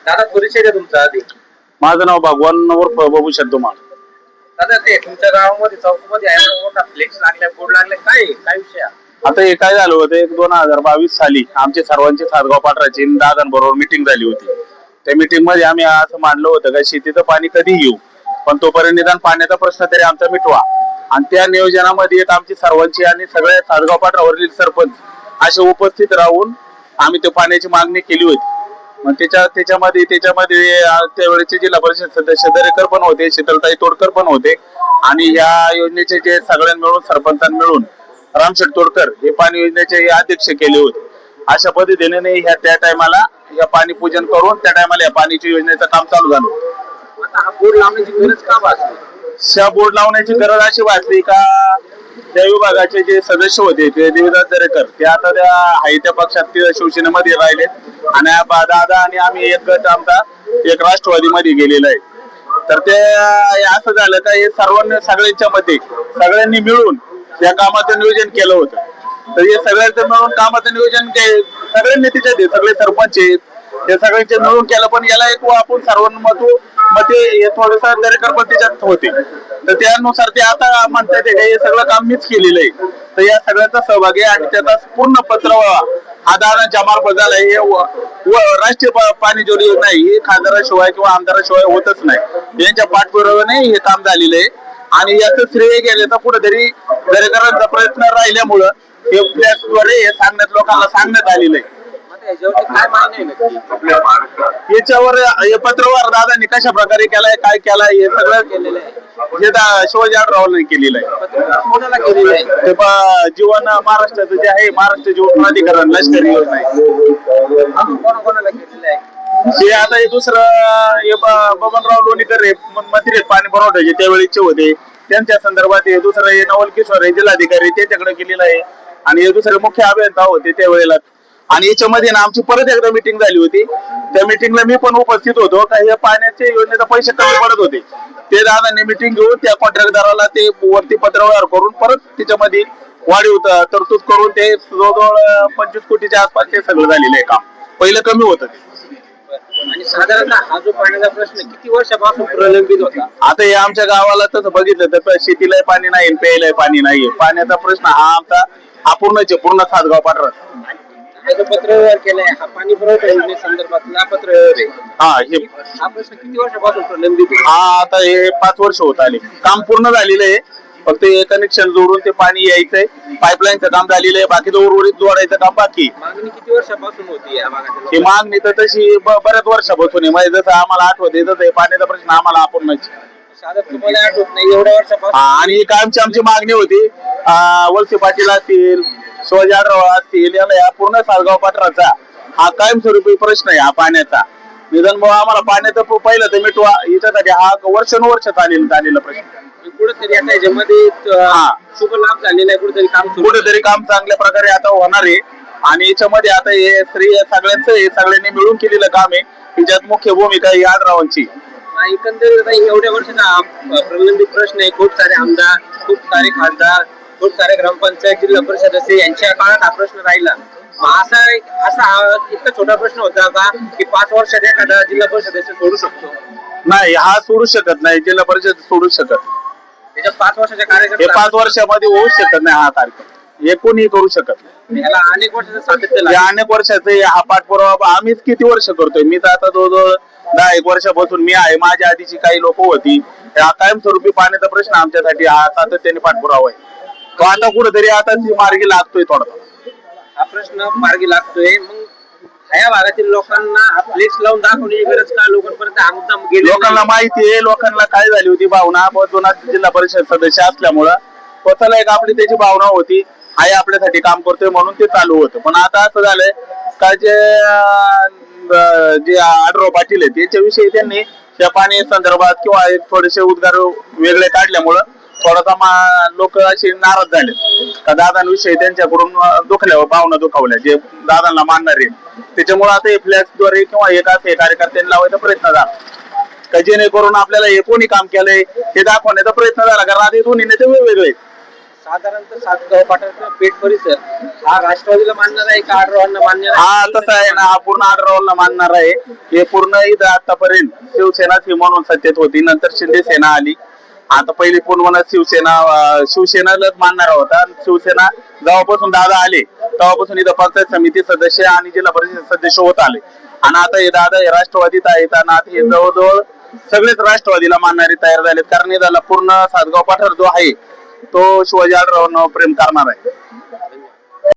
दादा परिचय द्या तुमचा आधी. माझं नाव भगवान उर्फ बबू शब्दमाळ. दादा ते तुमच्या गावामध्ये चौकामध्ये आहे मोठा फ्लेक्स लागलाय, बोर्ड लागलाय, काय विषय आहे? आता हे काय झालं होतं, 2022 साली आमचे सर्वांचे सातगाव पाटराची दादांबरोबर मिटिंग झाली होती. त्या मिटिंग मध्ये आम्ही असं मांडलं होतं का शेतीचं पाणी कधी येऊ, पण तोपर्यंत निदान पाण्याचा प्रश्न तरी आमचा मिटवा. आणि त्या नियोजनामध्ये एक आमची सर्वांची आणि सगळ्या सातगाव पाटरावरील सरपंच असे उपस्थित राहून आम्ही त्या पाण्याची मागणी केली होती. मग त्याच्यामध्ये त्यावेळेचे जिल्हा परिषद सदस्य दरेकर पण होते, शीतलताई तोडकर पण होते आणि या योजनेचे जे सगळ्यांनी मिळून सरपंचांनी मिळून रामशेठ तोडकर हे पाणी योजनेचे अध्यक्ष केले होते. अशा पद्धतीने त्या टायमाला या पाणी पूजन करून त्या टायमाला या पाणीची योजनेचं काम चालू झालं. आता हा बोर्ड लावण्याची गरज का भासली? त्या बोर्ड लावण्याची गरज अशी वाटली का त्या विभागाचे जे सदस्य होते ते देवदास दरेकर ते आता त्या हायत्या पक्षात शिवसेनेमध्ये राहिलेत आणि दादा आणि आम्ही एक गट आमचा एक राष्ट्रवादीमध्ये गेलेला आहे. तर ते असं झालं का हे सगळ्यांच्या मध्ये सगळ्यांनी मिळून या कामाचं नियोजन केलं होतं. तर हे सगळ्यांचं मिळून कामाचं नियोजन सगळ्यांनी तिच्यात सगळे सरपंच हे सगळ्यांचे मिळून केलं, पण याला एक आपण सर्वांमध्ये हे थोडस दरेकर पण त्याच्यात होते. तर त्यानुसार ते आता म्हणतात हे सगळं काम मीच केलेलं आहे. तर या सगळ्याचा सहभाग आहे आणि त्याचा पूर्ण पत्रव्यवहार हा दादांच्या मार्फत झाला. हे राष्ट्रीय पाणी जोडी योजना ही खासदाराशिवाय किंवा आमदाराशिवाय होतच नाही. यांच्या पाठपुराव्याने हे काम झालेलं आहे आणि याचं श्रेय गेल्याचा कुठेतरी दरेकरांचा प्रयत्न राहिल्यामुळं हे प्लॅटद्वारे हे लोकांना सांगण्यात आलेलं आहे. काय मागणी आहे नक्की? याच्यावर हे पत्रव्यवहार दादांनी कशा प्रकारे केलाय, काय केलाय हे सगळं केलेलं आहे. हे शिवाजी आढळरावांनी केलेलं आहे. कोणाला केलेलं आहे? ते जीवन महाराष्ट्राचं जे आहे महाराष्ट्र जीवन प्राधिकरण लष्करी योजना आहे. कोणाला केलेलं आहे? हे आता हे दुसरं हे बबनराव लोणीकर हे मंत्री पाणी पुरवठ्याचे त्यावेळीचे होते, त्यांच्या संदर्भात हे दुसरं हे नवल किशोर हे जिल्हाधिकारी त्यांच्याकडे केलेलं आहे आणि हे दुसरे मुख्य अभियंता होते त्यावेळेला. आणि याच्यामध्ये ना आमची परत एकदा मिटिंग झाली होती. त्या मिटिंगला मी पण उपस्थित होतो. काही पाण्याचे योजनेचे पैसे कमी पडत होते. ते दादांनी मिटिंग घेऊन त्या कॉन्ट्रॅक्टदाराला ते वरती पत्रव्यवहार करून परत त्याच्यामध्ये वाढीव तरतूद करून ते जवळजवळ 25 कोटीच्या आसपास ते सगळं झालेलं आहे काम. पहिलं कमी होतं ते. आणि साधारणतः हा जो पाण्याचा प्रश्न किती वर्षापासून प्रलंबित होता? आता हे आमच्या गावाला तसं बघितलं तर शेतीलाही पाणी नाही, प्यायलाही पाणी नाहीये. पाण्याचा प्रश्न हा आमचा अपूर्णच आहे, पूर्ण सातगाव पाटरात. जो पत्रव्यवहार केलाय हा पाणी पुरवठा योजनेसंदर्भातला पत्रव्यवहार आहे. हा प्रश्न किती वर्षापासून प्रलंबित आहे? हा आता हे 5 वर्ष होत आले. काम पूर्ण झालेलं आहे, फक्त हे कनेक्शन जोडून ते पाणी यायचंय. पाईपलाईनचं काम झालेलं आहे, बाकीचं उर्वरित जोडायचं काम बाकी. मागणी किती वर्षापासून होती या भागात? ही मागणी तर तशी बऱ्याच वर्षापासून आहे. म्हणजे जसं आम्हाला आठवते तसं पाण्याचा प्रश्न आम्हाला अपूर्णच. साधारण तुम्हाला आठवत नाही एवढ्या वर्षापासून? आणि कायमची आमची मागणी होती. वळसे पाटील असतील, शिवाजी आढळराव असतील, या पूर्ण सातगाव पाटराचा हा कायमस्वरूपी प्रश्न आहे हा पाण्याचा. निदान आम्हाला पाण्याचं पहिलं तर मिटवा याच्यासाठी हा वर्षानुवर्ष चाललेला प्रश्न. कुठेतरी आता याच्यामध्ये शुभ लाभ झालेला आहे, कुठेतरी काम चांगल्या प्रकारे आता होणार आहे. आणि याच्यामध्ये आता हे सगळ्यांनी मिळून केलेलं काम आहे. त्याच्यात मुख्य भूमिका ही आढळरावांची. एकंदरीत एवढ्या वर्षाचा प्रलंबित प्रश्न आहे. खूप सारे आमदार, खूप सारे खासदार, खूप सारे ग्रामपंचायत, जिल्हा परिषद सदस्य यांच्या काळात हा प्रश्न राहिला. असा इतका छोटा प्रश्न होता का की 5 वर्षात एखादा जिल्हा परिषद सदस्य सोडू शकतो? नाही, हा सोडू शकत नाही. जिल्हा परिषद सोडू शकत. त्याच्या 5 वर्षाच्या कार्यक्रम हे 5 वर्षामध्ये होऊ शकत नाही. हा कार्यक्रम हे कोणी करू शकत नाही. याला अनेक वर्षाचं सातत्य अनेक वर्षाचे हा पाठपुरावा आम्हीच किती वर्ष करतोय. मी तर आता जवळजवळ 10-1 वर्षापासून मी आहे. माझ्या आधीची काही लोक होती. कायमस्वरूपी पाण्याचा प्रश्न आमच्यासाठी हा सातत्याने पाठपुरावा आहे. तो आता कुठेतरी आता मार्गी लागतोय. थोडा हा प्रश्न मार्गी लागतोय. मग ह्या भागातील लोकांना फ्लेक्स लावून दाखवण्याची गरज का? लोकांपर्यंत हा मुद्दा गेला? लोकांना माहिती आहे. लोकांना काय झाली होती भावना, जुना जिल्हा परिषद सदस्य असल्यामुळं स्वतःला एक आपली त्याची भावना होती, हाय आपल्यासाठी काम करतोय म्हणून ते चालू होतं. पण आता असं झालंय का जे आढळराव पाटील आहेत त्याच्याविषयी त्यांनी त्या पाणी संदर्भात किंवा थोडेसे उद्गार वेगळे काढल्यामुळं थोडासा लोक असे नाराज झाले का दादांविषयी त्यांच्याकडून भावना दुखावल्या जे दादांना मानणारे. त्याच्यामुळे आता हे फ्लॅक्सद्वारे किंवा एकाच कार्यकर्त्यांनी लावायचा प्रयत्न झाला का जेणेकरून आपल्याला हे कोणी काम केलंय हे दाखवण्याचा प्रयत्न झाला. कारण आता दोन्ही नेते वेगवेगळे. साधारणतः सातगाव पाटण पेठ परिसर हा राष्ट्रवादीला मानणार आहे का आढळवांना मान्य नाही? हा तसं आहे ना, हा पूर्ण आढळला मानणार आहे. हे पूर्ण इथं आतापर्यंत शिवसेनाच ही म्हणून सत्तेत होती, नंतर शिंदे सेना आली. आता पहिली पूर्ण शिवसेनालाच मानणारा होता. शिवसेना जेव्हापासून दादा आले तेव्हापासून इथं पंचायत समिती सदस्य आणि जिल्हा परिषद सदस्य होत आले. आणि आता हे दादा हे राष्ट्रवादीत आहेत आणि आता हे जवळजवळ सगळेच राष्ट्रवादीला मानणारे तयार झालेत. कारण हे झाला पूर्ण सातगाव पाठर जो आहे तो शिवाजी आढळरावांवर प्रेम करणार आहे.